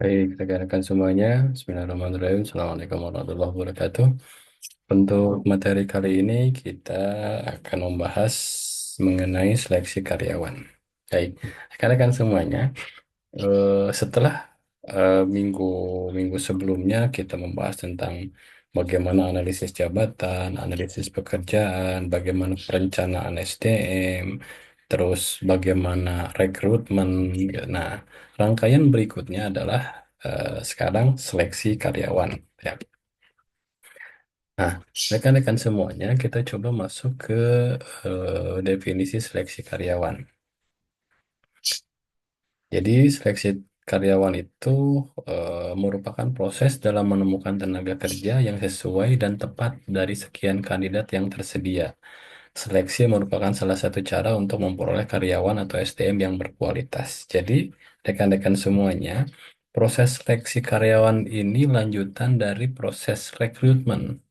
Baik, rekan-rekan semuanya, Bismillahirrahmanirrahim. Assalamualaikum warahmatullahi wabarakatuh. Untuk materi kali ini kita akan membahas mengenai seleksi karyawan. Baik, rekan-rekan semuanya, setelah minggu-minggu sebelumnya kita membahas tentang bagaimana analisis jabatan, analisis pekerjaan, bagaimana perencanaan SDM, terus bagaimana rekrutmen. Nah, rangkaian berikutnya adalah sekarang seleksi karyawan. Ya. Nah, rekan-rekan semuanya, kita coba masuk ke definisi seleksi karyawan. Jadi, seleksi karyawan itu merupakan proses dalam menemukan tenaga kerja yang sesuai dan tepat dari sekian kandidat yang tersedia. Seleksi merupakan salah satu cara untuk memperoleh karyawan atau SDM yang berkualitas. Jadi, rekan-rekan semuanya, proses seleksi karyawan ini lanjutan dari proses rekrutmen.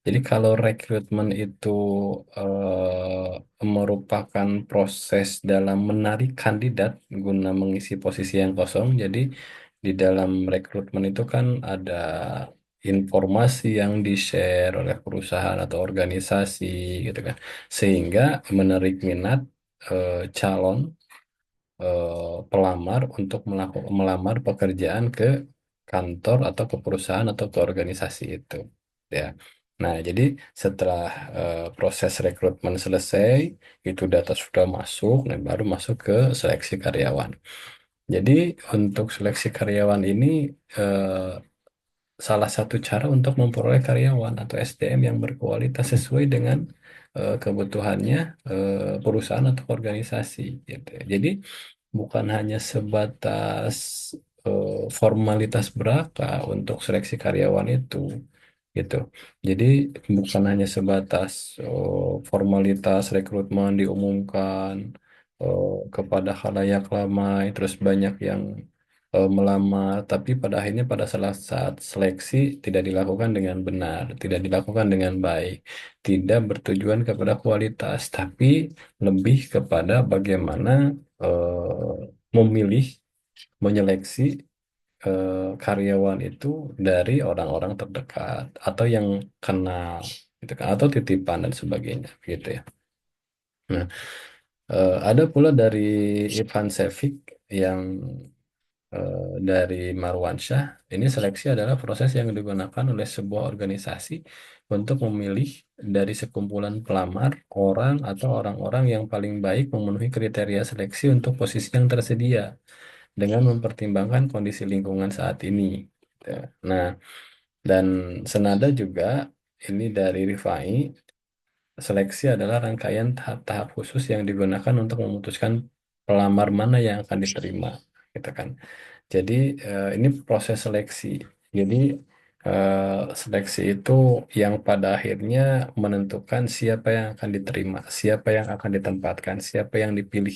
Jadi kalau rekrutmen itu merupakan proses dalam menarik kandidat guna mengisi posisi yang kosong. Jadi di dalam rekrutmen itu kan ada informasi yang di-share oleh perusahaan atau organisasi gitu kan. Sehingga menarik minat calon pelamar untuk melamar pekerjaan ke kantor atau ke perusahaan atau ke organisasi itu ya. Nah, jadi setelah proses rekrutmen selesai, itu data sudah masuk dan baru masuk ke seleksi karyawan. Jadi untuk seleksi karyawan ini eh, salah satu cara untuk memperoleh karyawan atau SDM yang berkualitas sesuai dengan kebutuhannya perusahaan atau organisasi gitu. Jadi bukan hanya sebatas formalitas belaka untuk seleksi karyawan itu gitu. Jadi bukan hanya sebatas formalitas rekrutmen diumumkan kepada khalayak ramai, terus banyak yang melamar, tapi pada akhirnya pada salah saat seleksi tidak dilakukan dengan benar, tidak dilakukan dengan baik, tidak bertujuan kepada kualitas, tapi lebih kepada bagaimana memilih, menyeleksi karyawan itu dari orang-orang terdekat atau yang kenal, gitu kan, atau titipan dan sebagainya, gitu ya. Nah, ada pula dari Irfan Sevik yang dari Marwansyah, ini seleksi adalah proses yang digunakan oleh sebuah organisasi untuk memilih dari sekumpulan pelamar orang atau orang-orang yang paling baik memenuhi kriteria seleksi untuk posisi yang tersedia dengan mempertimbangkan kondisi lingkungan saat ini. Ya. Nah, dan senada juga ini dari Rifai, seleksi adalah rangkaian tahap-tahap khusus yang digunakan untuk memutuskan pelamar mana yang akan diterima, gitu kan. Jadi ini proses seleksi. Jadi seleksi itu yang pada akhirnya menentukan siapa yang akan diterima, siapa yang akan ditempatkan, siapa yang dipilih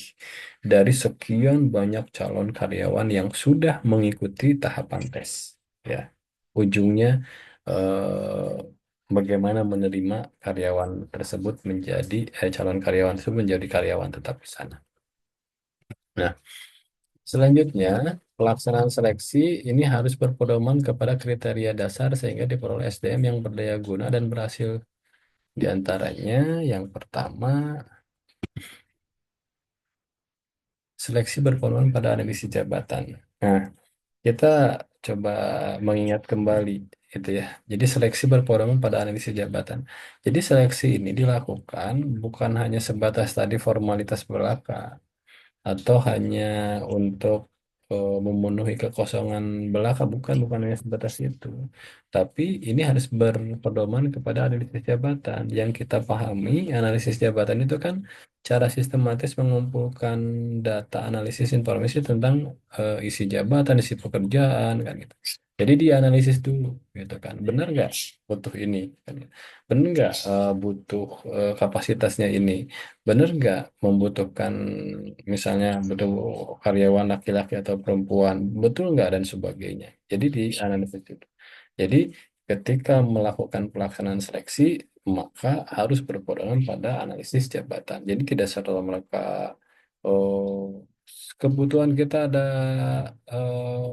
dari sekian banyak calon karyawan yang sudah mengikuti tahapan tes. Ya, ujungnya eh, bagaimana menerima karyawan tersebut menjadi calon karyawan tersebut menjadi karyawan tetap di sana. Nah, selanjutnya, pelaksanaan seleksi ini harus berpedoman kepada kriteria dasar sehingga diperoleh SDM yang berdaya guna dan berhasil. Di antaranya, yang pertama, seleksi berpedoman pada analisis jabatan. Nah, kita coba mengingat kembali itu ya. Jadi seleksi berpedoman pada analisis jabatan. Jadi seleksi ini dilakukan bukan hanya sebatas tadi formalitas belaka, atau hanya untuk memenuhi kekosongan belaka, bukan hanya sebatas itu, tapi ini harus berpedoman kepada analisis jabatan. Yang kita pahami, analisis jabatan itu kan cara sistematis mengumpulkan data analisis informasi tentang isi jabatan, isi pekerjaan kan gitu. Jadi dianalisis dulu gitu kan, benar nggak butuh ini kan gitu. Benar nggak butuh kapasitasnya ini, benar nggak membutuhkan, misalnya butuh karyawan laki-laki atau perempuan, betul nggak dan sebagainya. Jadi di analisis itu. Jadi ketika melakukan pelaksanaan seleksi, maka harus berpedoman pada analisis jabatan. Jadi tidak serta merta kebutuhan kita ada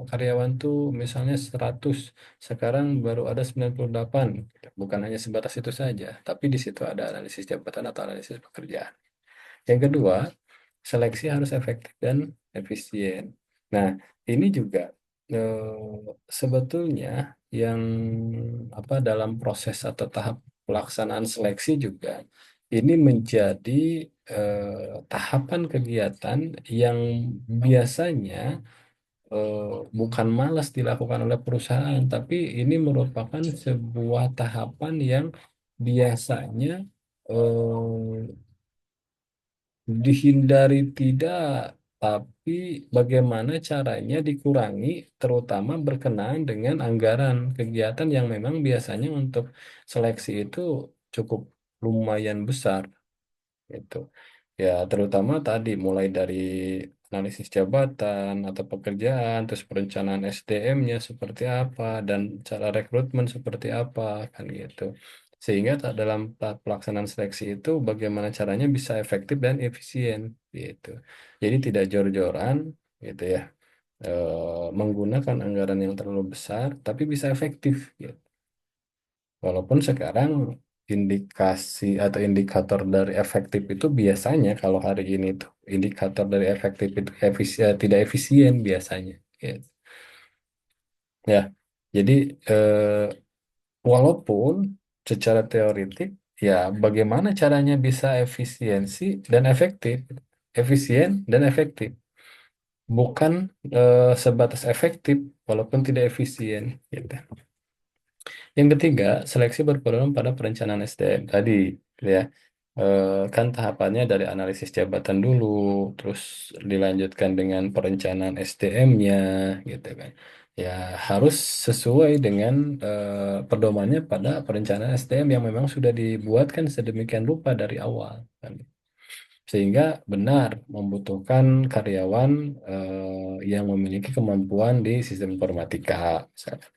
karyawan tuh misalnya 100, sekarang baru ada 98. Bukan hanya sebatas itu saja, tapi di situ ada analisis jabatan atau analisis pekerjaan. Yang kedua, seleksi harus efektif dan efisien. Nah, ini juga sebetulnya yang apa dalam proses atau tahap pelaksanaan seleksi juga ini menjadi tahapan kegiatan yang biasanya bukan malas dilakukan oleh perusahaan, tapi ini merupakan sebuah tahapan yang biasanya dihindari tidak, tapi bagaimana caranya dikurangi, terutama berkenaan dengan anggaran kegiatan yang memang biasanya untuk seleksi itu cukup lumayan besar gitu. Ya, terutama tadi mulai dari analisis jabatan atau pekerjaan, terus perencanaan SDM-nya seperti apa dan cara rekrutmen seperti apa kan gitu. Sehingga dalam pelaksanaan seleksi itu bagaimana caranya bisa efektif dan efisien gitu. Jadi tidak jor-joran gitu ya. Menggunakan anggaran yang terlalu besar tapi bisa efektif gitu. Walaupun sekarang indikasi atau indikator dari efektif itu biasanya kalau hari ini tuh indikator dari efektif itu tidak efisien biasanya. Gitu. Ya, jadi walaupun secara teoritik ya bagaimana caranya bisa efisiensi dan efektif, efisien dan efektif, bukan sebatas efektif walaupun tidak efisien. Gitu. Yang ketiga, seleksi berperan pada perencanaan SDM tadi, gitu ya. Kan tahapannya dari analisis jabatan dulu, terus dilanjutkan dengan perencanaan SDM-nya, gitu kan. Ya harus sesuai dengan pedomannya pada perencanaan SDM yang memang sudah dibuatkan sedemikian rupa dari awal, kan. Sehingga benar membutuhkan karyawan yang memiliki kemampuan di sistem informatika, misalnya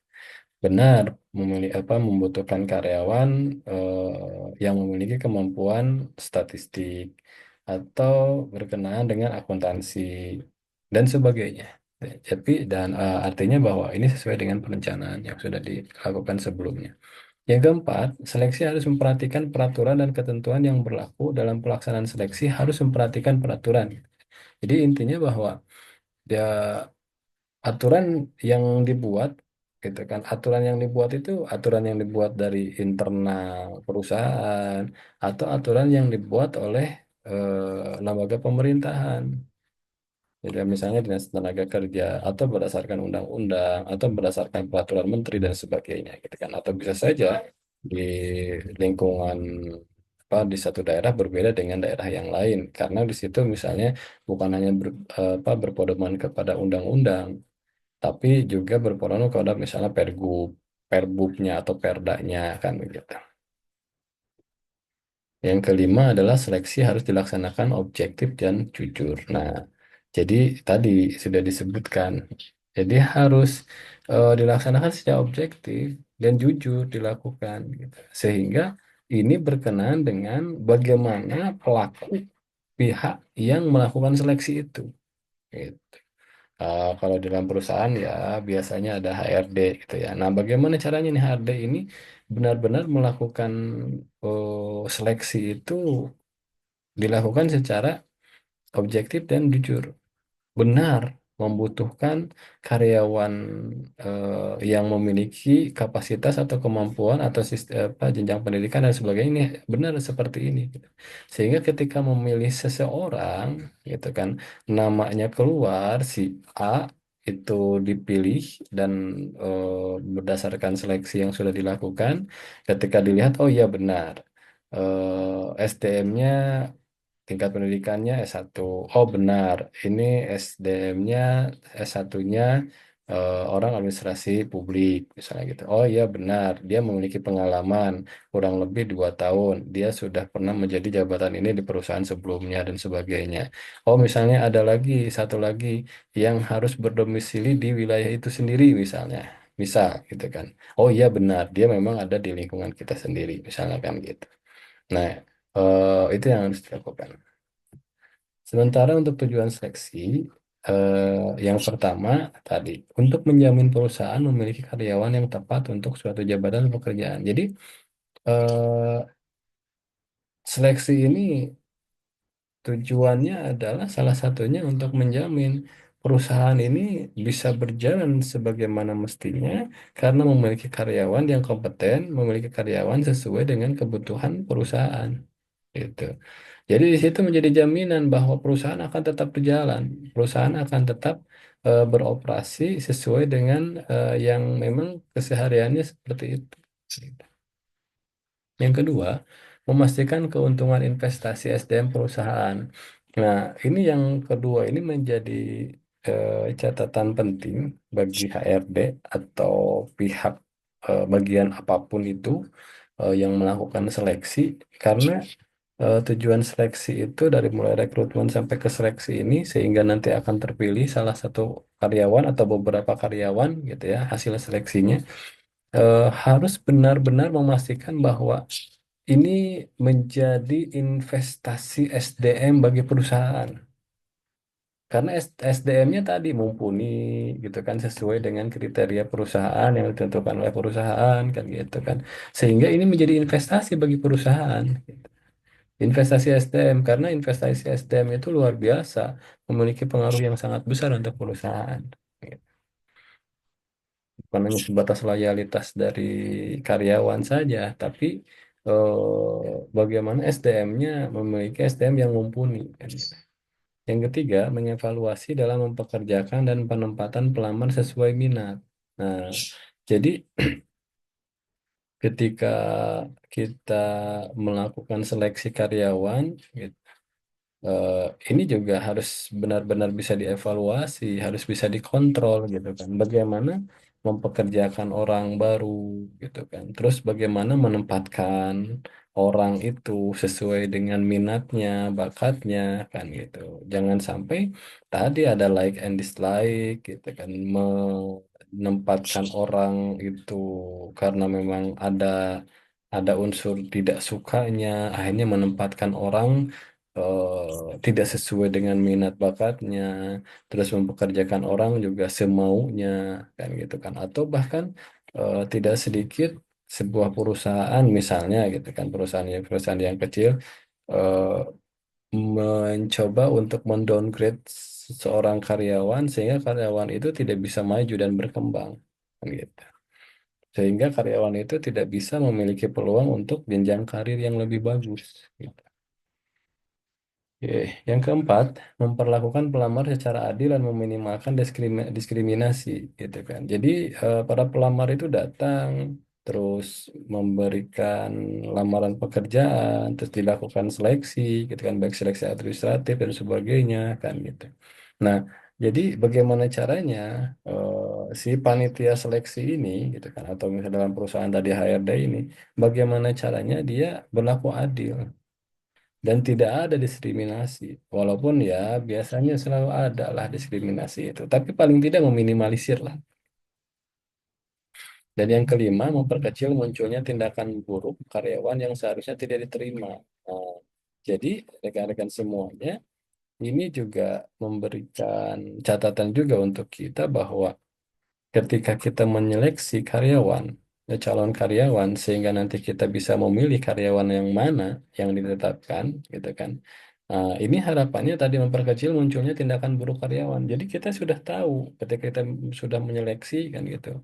benar membutuhkan karyawan yang memiliki kemampuan statistik atau berkenaan dengan akuntansi dan sebagainya. Tapi artinya bahwa ini sesuai dengan perencanaan yang sudah dilakukan sebelumnya. Yang keempat, seleksi harus memperhatikan peraturan dan ketentuan yang berlaku dalam pelaksanaan seleksi harus memperhatikan peraturan. Jadi intinya bahwa ya aturan yang dibuat gitu kan, aturan yang dibuat itu aturan yang dibuat dari internal perusahaan atau aturan yang dibuat oleh lembaga pemerintahan, jadi misalnya dinas tenaga kerja atau berdasarkan undang-undang atau berdasarkan peraturan menteri dan sebagainya gitu kan, atau bisa saja di lingkungan di satu daerah berbeda dengan daerah yang lain karena di situ misalnya bukan hanya berpedoman kepada undang-undang tapi juga berpengaruh kepada misalnya perbubnya atau perdanya kan begitu. Yang kelima adalah seleksi harus dilaksanakan objektif dan jujur. Nah, jadi tadi sudah disebutkan, jadi harus dilaksanakan secara objektif dan jujur dilakukan, gitu. Sehingga ini berkenaan dengan bagaimana pelaku pihak yang melakukan seleksi itu. Gitu. Kalau di dalam perusahaan ya biasanya ada HRD gitu ya. Nah, bagaimana caranya nih HRD ini benar-benar melakukan seleksi itu dilakukan secara objektif dan jujur. Benar membutuhkan karyawan yang memiliki kapasitas atau kemampuan atau jenjang pendidikan dan sebagainya ini benar seperti ini gitu. Sehingga ketika memilih seseorang gitu kan namanya keluar si A itu dipilih dan berdasarkan seleksi yang sudah dilakukan ketika dilihat oh iya benar SDM-nya tingkat pendidikannya S1. Oh benar, ini SDM-nya S1-nya orang administrasi publik misalnya gitu. Oh iya benar, dia memiliki pengalaman kurang lebih 2 tahun. Dia sudah pernah menjadi jabatan ini di perusahaan sebelumnya dan sebagainya. Oh misalnya ada lagi satu lagi yang harus berdomisili di wilayah itu sendiri misalnya. Misal gitu kan. Oh iya benar, dia memang ada di lingkungan kita sendiri misalnya kan gitu. Nah, itu yang harus dilakukan. Sementara untuk tujuan seleksi, yang pertama tadi, untuk menjamin perusahaan memiliki karyawan yang tepat untuk suatu jabatan pekerjaan. Jadi, eh, seleksi ini tujuannya adalah salah satunya untuk menjamin perusahaan ini bisa berjalan sebagaimana mestinya karena memiliki karyawan yang kompeten, memiliki karyawan sesuai dengan kebutuhan perusahaan. Gitu. Jadi di situ menjadi jaminan bahwa perusahaan akan tetap berjalan, perusahaan akan tetap beroperasi sesuai dengan yang memang kesehariannya seperti itu. Yang kedua, memastikan keuntungan investasi SDM perusahaan. Nah, ini yang kedua ini menjadi catatan penting bagi HRD atau pihak bagian apapun itu yang melakukan seleksi, karena tujuan seleksi itu dari mulai rekrutmen sampai ke seleksi ini sehingga nanti akan terpilih salah satu karyawan atau beberapa karyawan gitu ya hasil seleksinya, harus benar-benar memastikan bahwa ini menjadi investasi SDM bagi perusahaan. Karena SDM-nya tadi mumpuni gitu kan sesuai dengan kriteria perusahaan yang ditentukan oleh perusahaan kan gitu kan. Sehingga ini menjadi investasi bagi perusahaan. Investasi SDM karena investasi SDM itu luar biasa, memiliki pengaruh yang sangat besar untuk perusahaan. Gitu. Bukan hanya sebatas loyalitas dari karyawan saja, tapi bagaimana SDM-nya memiliki SDM yang mumpuni. Kan. Yang ketiga, mengevaluasi dalam mempekerjakan dan penempatan pelamar sesuai minat. Nah, jadi ketika kita melakukan seleksi karyawan, gitu, eh, ini juga harus benar-benar bisa dievaluasi, harus bisa dikontrol gitu kan. Bagaimana mempekerjakan orang baru gitu kan. Terus bagaimana menempatkan orang itu sesuai dengan minatnya, bakatnya kan gitu. Jangan sampai tadi ada like and dislike gitu kan. Menempatkan orang itu karena memang ada unsur tidak sukanya, akhirnya menempatkan orang tidak sesuai dengan minat bakatnya, terus mempekerjakan orang juga semaunya, kan gitu kan, atau bahkan tidak sedikit sebuah perusahaan misalnya gitu kan, perusahaan yang kecil eh, mencoba untuk mendowngrade seorang karyawan sehingga karyawan itu tidak bisa maju dan berkembang, kan gitu. Sehingga karyawan itu tidak bisa memiliki peluang untuk jenjang karir yang lebih bagus. Gitu. Oke, yang keempat, memperlakukan pelamar secara adil dan meminimalkan diskriminasi, gitu kan. Jadi para pelamar itu datang, terus memberikan lamaran pekerjaan, terus dilakukan seleksi, gitu kan, baik seleksi administratif dan sebagainya, kan gitu. Nah, jadi bagaimana caranya si panitia seleksi ini, gitu kan, atau misalnya dalam perusahaan tadi HRD ini, bagaimana caranya dia berlaku adil dan tidak ada diskriminasi. Walaupun ya biasanya selalu ada lah diskriminasi itu, tapi paling tidak meminimalisir lah. Dan yang kelima, memperkecil munculnya tindakan buruk karyawan yang seharusnya tidak diterima. Nah, jadi rekan-rekan semuanya ini juga memberikan catatan juga untuk kita bahwa ketika kita menyeleksi karyawan, calon karyawan, sehingga nanti kita bisa memilih karyawan yang mana yang ditetapkan, gitu kan. Nah, ini harapannya tadi memperkecil munculnya tindakan buruk karyawan. Jadi kita sudah tahu ketika kita sudah menyeleksi kan gitu.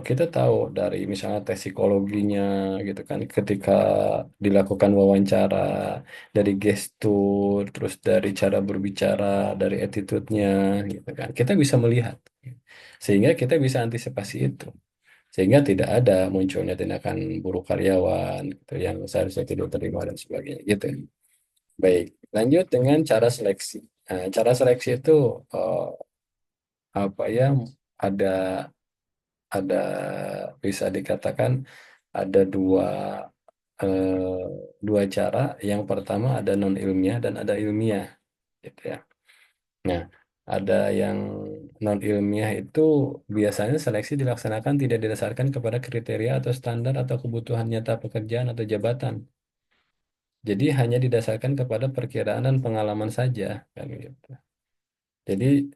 Kita tahu dari misalnya tes psikologinya gitu kan, ketika dilakukan wawancara, dari gestur, terus dari cara berbicara, dari attitude-nya gitu kan. Kita bisa melihat. Sehingga kita bisa antisipasi itu. Sehingga tidak ada munculnya tindakan buruk karyawan gitu, yang seharusnya tidak terima dan sebagainya gitu. Baik, lanjut dengan cara seleksi. Nah, cara seleksi itu eh, apa ya? Ada ada bisa dikatakan ada dua cara. Yang pertama ada non ilmiah dan ada ilmiah, gitu ya. Nah, ada yang non ilmiah itu biasanya seleksi dilaksanakan tidak didasarkan kepada kriteria atau standar atau kebutuhan nyata pekerjaan atau jabatan. Jadi hanya didasarkan kepada perkiraan dan pengalaman saja kan gitu. Jadi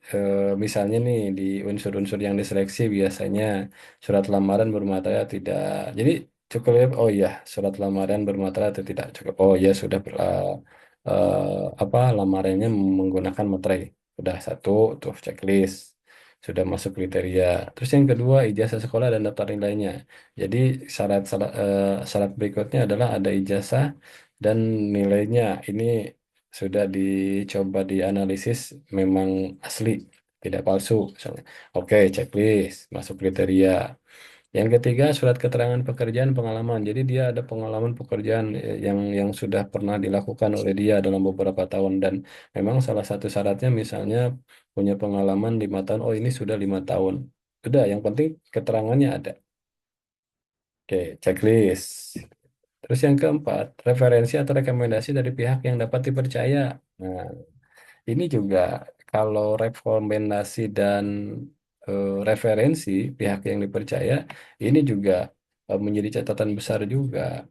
misalnya nih di unsur-unsur yang diseleksi biasanya surat lamaran bermaterai atau tidak. Jadi cukup lihat, oh iya surat lamaran bermaterai atau tidak cukup. Oh iya sudah apa lamarannya menggunakan materai. Sudah satu tuh checklist. Sudah masuk kriteria. Terus yang kedua ijazah sekolah dan daftar nilainya. Jadi syarat berikutnya adalah ada ijazah dan nilainya. Ini sudah dicoba dianalisis memang asli, tidak palsu misalnya. Oke, checklist, masuk kriteria. Yang ketiga, surat keterangan pekerjaan pengalaman. Jadi dia ada pengalaman pekerjaan yang sudah pernah dilakukan oleh dia dalam beberapa tahun dan memang salah satu syaratnya misalnya punya pengalaman 5 tahun. Oh ini sudah 5 tahun. Sudah, yang penting keterangannya ada. Oke, checklist. Terus yang keempat, referensi atau rekomendasi dari pihak yang dapat dipercaya. Nah, ini juga kalau rekomendasi dan referensi pihak yang dipercaya ini juga menjadi catatan besar juga.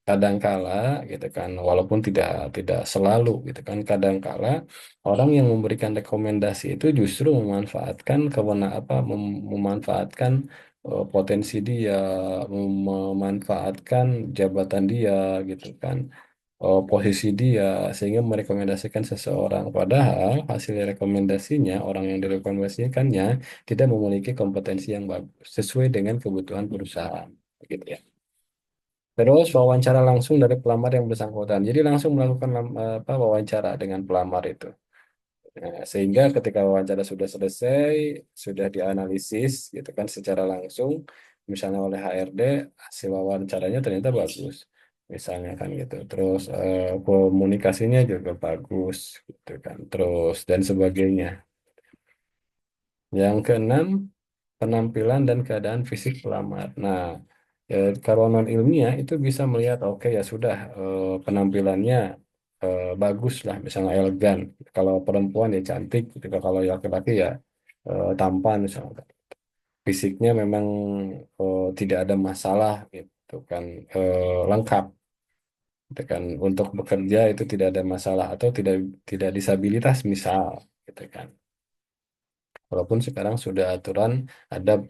Kadangkala gitu kan, walaupun tidak selalu gitu kan, kadangkala orang yang memberikan rekomendasi itu justru memanfaatkan memanfaatkan potensi dia, memanfaatkan jabatan dia gitu kan, posisi dia sehingga merekomendasikan seseorang. Padahal hasil rekomendasinya orang yang direkomendasikannya tidak memiliki kompetensi yang bagus sesuai dengan kebutuhan perusahaan, gitu ya. Terus wawancara langsung dari pelamar yang bersangkutan. Jadi langsung melakukan wawancara dengan pelamar itu. Nah, sehingga ketika wawancara sudah selesai, sudah dianalisis gitu kan secara langsung, misalnya oleh HRD, hasil wawancaranya ternyata bagus, misalnya kan gitu. Terus komunikasinya juga bagus, gitu kan. Terus dan sebagainya. Yang keenam, penampilan dan keadaan fisik pelamar. Nah, kalau non ilmiah itu bisa melihat, oke ya sudah penampilannya bagus lah, misalnya elegan. Kalau perempuan ya cantik, gitu. Kalau laki-laki ya tampan misalnya. Fisiknya memang tidak ada masalah gitu kan, lengkap. Gitu kan. Untuk bekerja itu tidak ada masalah atau tidak tidak disabilitas misal, gitu kan. Walaupun sekarang sudah aturan ada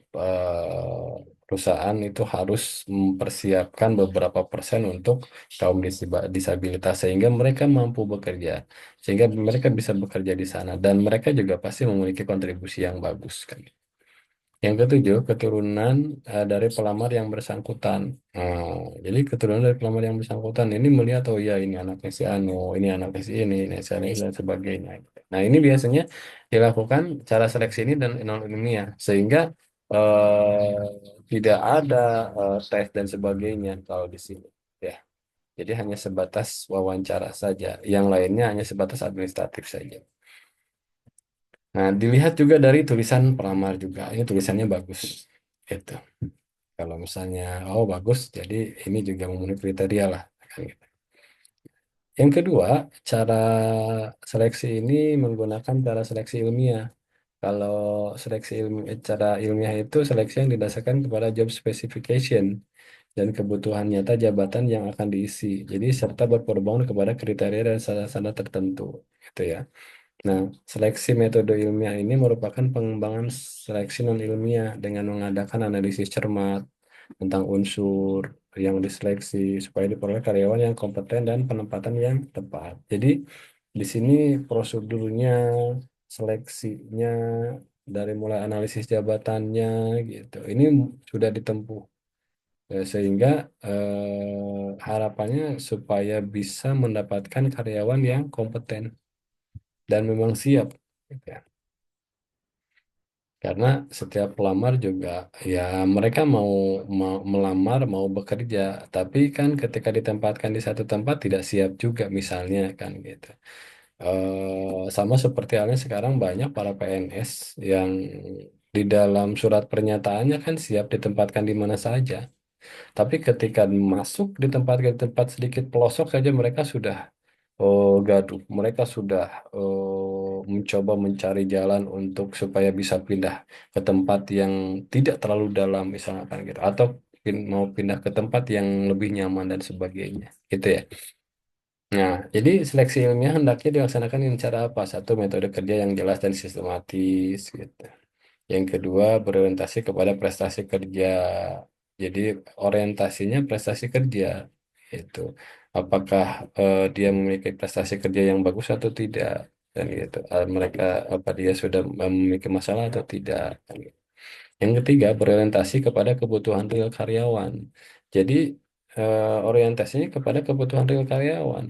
perusahaan itu harus mempersiapkan beberapa persen untuk kaum disabilitas sehingga mereka mampu bekerja, sehingga mereka bisa bekerja di sana dan mereka juga pasti memiliki kontribusi yang bagus kan. Yang ketujuh, keturunan dari pelamar yang bersangkutan. Jadi keturunan dari pelamar yang bersangkutan ini melihat, oh ya ini anaknya si Anu, ini anaknya si ini si Anu, dan sebagainya. Nah ini biasanya dilakukan cara seleksi ini dan non ilmiah sehingga eh, tidak ada tes dan sebagainya kalau di sini. Ya, jadi hanya sebatas wawancara saja. Yang lainnya hanya sebatas administratif saja. Nah, dilihat juga dari tulisan pelamar juga. Ini tulisannya bagus. Gitu. Kalau misalnya, oh bagus, jadi ini juga memenuhi kriteria lah. Kan gitu. Yang kedua, cara seleksi ini menggunakan cara seleksi ilmiah. Kalau cara ilmiah itu seleksi yang didasarkan kepada job specification dan kebutuhan nyata jabatan yang akan diisi. Jadi serta berpedoman kepada kriteria dan standar tertentu, gitu ya. Nah, seleksi metode ilmiah ini merupakan pengembangan seleksi non-ilmiah dengan mengadakan analisis cermat tentang unsur yang diseleksi supaya diperoleh karyawan yang kompeten dan penempatan yang tepat. Jadi, di sini prosedurnya, seleksinya, dari mulai analisis jabatannya gitu. Ini sudah ditempuh. Sehingga harapannya supaya bisa mendapatkan karyawan yang kompeten dan memang siap, gitu ya. Karena setiap pelamar juga ya mereka mau melamar mau bekerja, tapi kan ketika ditempatkan di satu tempat tidak siap juga misalnya kan gitu. Sama seperti halnya sekarang banyak para PNS yang di dalam surat pernyataannya kan siap ditempatkan di mana saja. Tapi ketika masuk di tempat sedikit pelosok saja mereka sudah gaduh. Mereka sudah mencoba mencari jalan untuk supaya bisa pindah ke tempat yang tidak terlalu dalam misalkan gitu, atau mau pindah ke tempat yang lebih nyaman dan sebagainya, gitu ya. Nah, jadi seleksi ilmiah hendaknya dilaksanakan dengan cara apa? Satu, metode kerja yang jelas dan sistematis, gitu. Yang kedua, berorientasi kepada prestasi kerja. Jadi, orientasinya prestasi kerja. Itu. Apakah dia memiliki prestasi kerja yang bagus atau tidak? Dan gitu. Mereka apa dia sudah memiliki masalah atau tidak? Dan gitu. Yang ketiga, berorientasi kepada kebutuhan real karyawan. Jadi, orientasinya kepada kebutuhan real karyawan.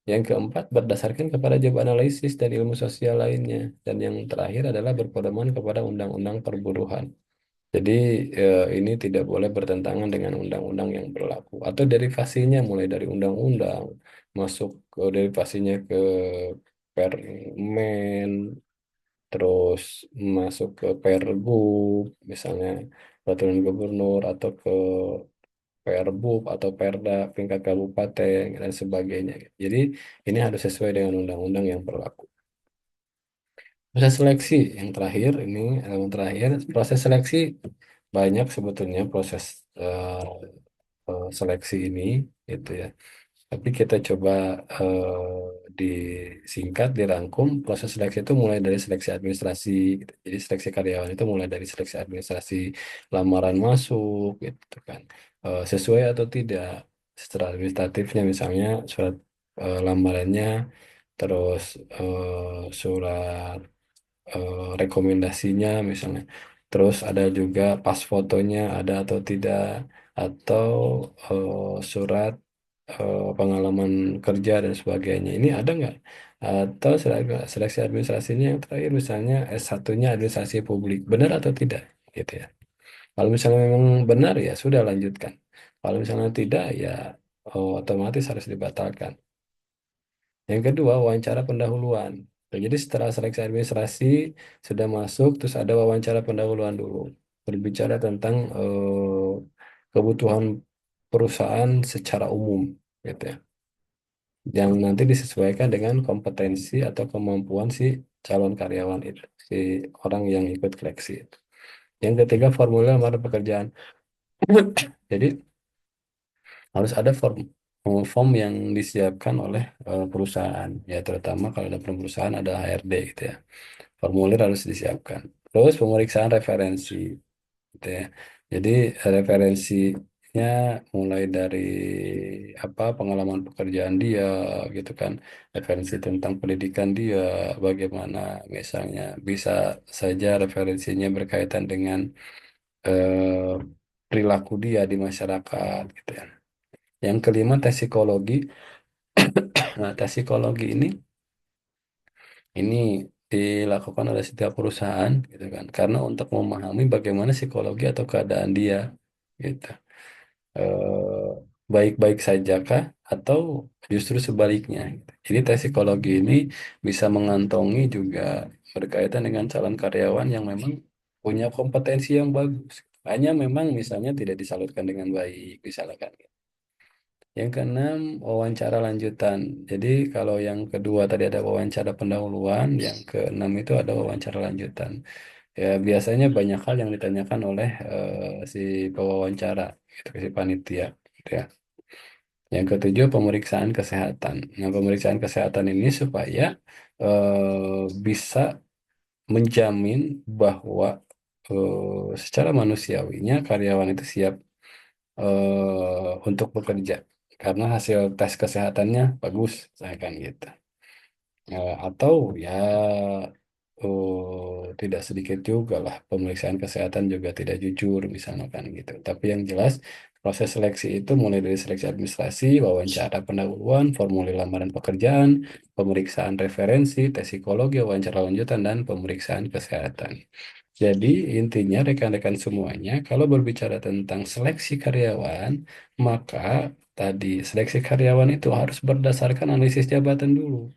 Yang keempat, berdasarkan kepada job analisis dan ilmu sosial lainnya. Dan yang terakhir adalah berpedoman kepada undang-undang perburuhan. Jadi ini tidak boleh bertentangan dengan undang-undang yang berlaku. Atau derivasinya mulai dari undang-undang, masuk ke derivasinya ke Permen, terus masuk ke Pergub, misalnya peraturan gubernur, atau ke Perbub atau Perda tingkat kabupaten dan sebagainya. Jadi ini harus sesuai dengan undang-undang yang berlaku. Proses seleksi yang terakhir ini elemen terakhir proses seleksi banyak sebetulnya proses eh, seleksi ini gitu ya. Tapi kita coba disingkat, dirangkum. Proses seleksi itu mulai dari seleksi administrasi, gitu. Jadi seleksi karyawan itu mulai dari seleksi administrasi, lamaran masuk, gitu kan. Sesuai atau tidak secara administratifnya, misalnya surat lamarannya, terus surat rekomendasinya misalnya. Terus ada juga pas fotonya ada atau tidak, atau surat pengalaman kerja dan sebagainya. Ini ada nggak? Atau seleksi administrasinya yang terakhir misalnya S1-nya administrasi publik. Benar atau tidak? Gitu ya. Kalau misalnya memang benar ya sudah lanjutkan. Kalau misalnya tidak ya otomatis harus dibatalkan. Yang kedua, wawancara pendahuluan. Nah, jadi setelah seleksi administrasi sudah masuk, terus ada wawancara pendahuluan dulu. Berbicara tentang kebutuhan perusahaan secara umum, gitu ya. Yang nanti disesuaikan dengan kompetensi atau kemampuan si calon karyawan itu, si orang yang ikut seleksi itu. Yang ketiga, formulir lamaran pekerjaan. Jadi harus ada form yang disiapkan oleh perusahaan, ya terutama kalau ada perusahaan ada HRD gitu ya. Formulir harus disiapkan. Terus pemeriksaan referensi gitu ya. Jadi referensinya mulai dari apa pengalaman pekerjaan dia gitu kan, referensi tentang pendidikan dia, bagaimana misalnya bisa saja referensinya berkaitan dengan eh, perilaku dia di masyarakat gitu ya. Yang kelima, tes psikologi. Nah, tes psikologi ini dilakukan oleh setiap perusahaan gitu kan. Karena untuk memahami bagaimana psikologi atau keadaan dia gitu. Eh, Baik-baik saja kah atau justru sebaliknya gitu. Jadi tes psikologi ini bisa mengantongi juga berkaitan dengan calon karyawan yang memang punya kompetensi yang bagus. Hanya memang misalnya tidak disalurkan dengan baik, misalkan. Yang keenam, wawancara lanjutan. Jadi kalau yang kedua tadi ada wawancara pendahuluan, yang keenam itu ada wawancara lanjutan. Ya biasanya banyak hal yang ditanyakan oleh si pewawancara, gitu, si panitia, gitu ya. Yang ketujuh, pemeriksaan kesehatan. Nah, pemeriksaan kesehatan ini supaya bisa menjamin bahwa secara manusiawinya karyawan itu siap untuk bekerja karena hasil tes kesehatannya bagus, saya kan gitu. Atau ya tidak sedikit juga lah pemeriksaan kesehatan juga tidak jujur misalnya kan gitu. Tapi yang jelas proses seleksi itu mulai dari seleksi administrasi, wawancara pendahuluan, formulir lamaran pekerjaan, pemeriksaan referensi, tes psikologi, wawancara lanjutan, dan pemeriksaan kesehatan. Jadi intinya rekan-rekan semuanya, kalau berbicara tentang seleksi karyawan, maka tadi seleksi karyawan itu harus berdasarkan analisis jabatan dulu.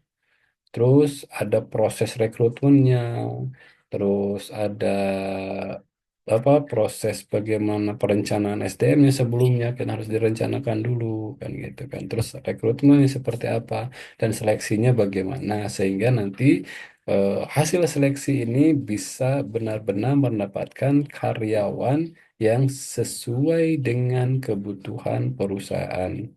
Terus ada proses rekrutmennya, terus ada apa proses bagaimana perencanaan SDM-nya sebelumnya kan harus direncanakan dulu kan gitu kan. Terus rekrutmennya seperti apa dan seleksinya bagaimana sehingga nanti hasil seleksi ini bisa benar-benar mendapatkan karyawan yang sesuai dengan kebutuhan perusahaan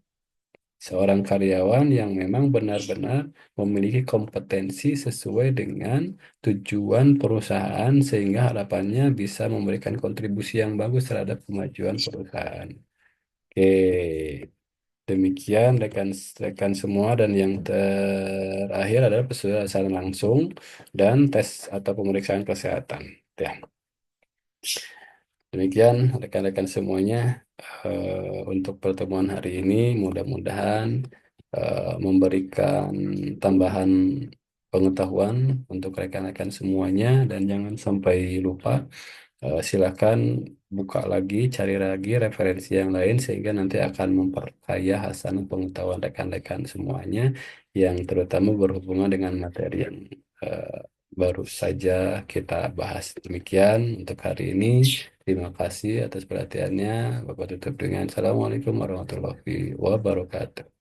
Seorang karyawan yang memang benar-benar memiliki kompetensi sesuai dengan tujuan perusahaan sehingga harapannya bisa memberikan kontribusi yang bagus terhadap kemajuan perusahaan. Oke, demikian rekan-rekan semua dan yang terakhir adalah pesulitan langsung dan tes atau pemeriksaan kesehatan. Ya, demikian rekan-rekan semuanya untuk pertemuan hari ini mudah-mudahan memberikan tambahan pengetahuan untuk rekan-rekan semuanya dan jangan sampai lupa silakan buka lagi, cari lagi referensi yang lain sehingga nanti akan memperkaya hasanah pengetahuan rekan-rekan semuanya yang terutama berhubungan dengan materi yang eh, baru saja kita bahas. Demikian untuk hari ini. Terima kasih atas perhatiannya. Bapak tutup dengan Assalamualaikum warahmatullahi wabarakatuh.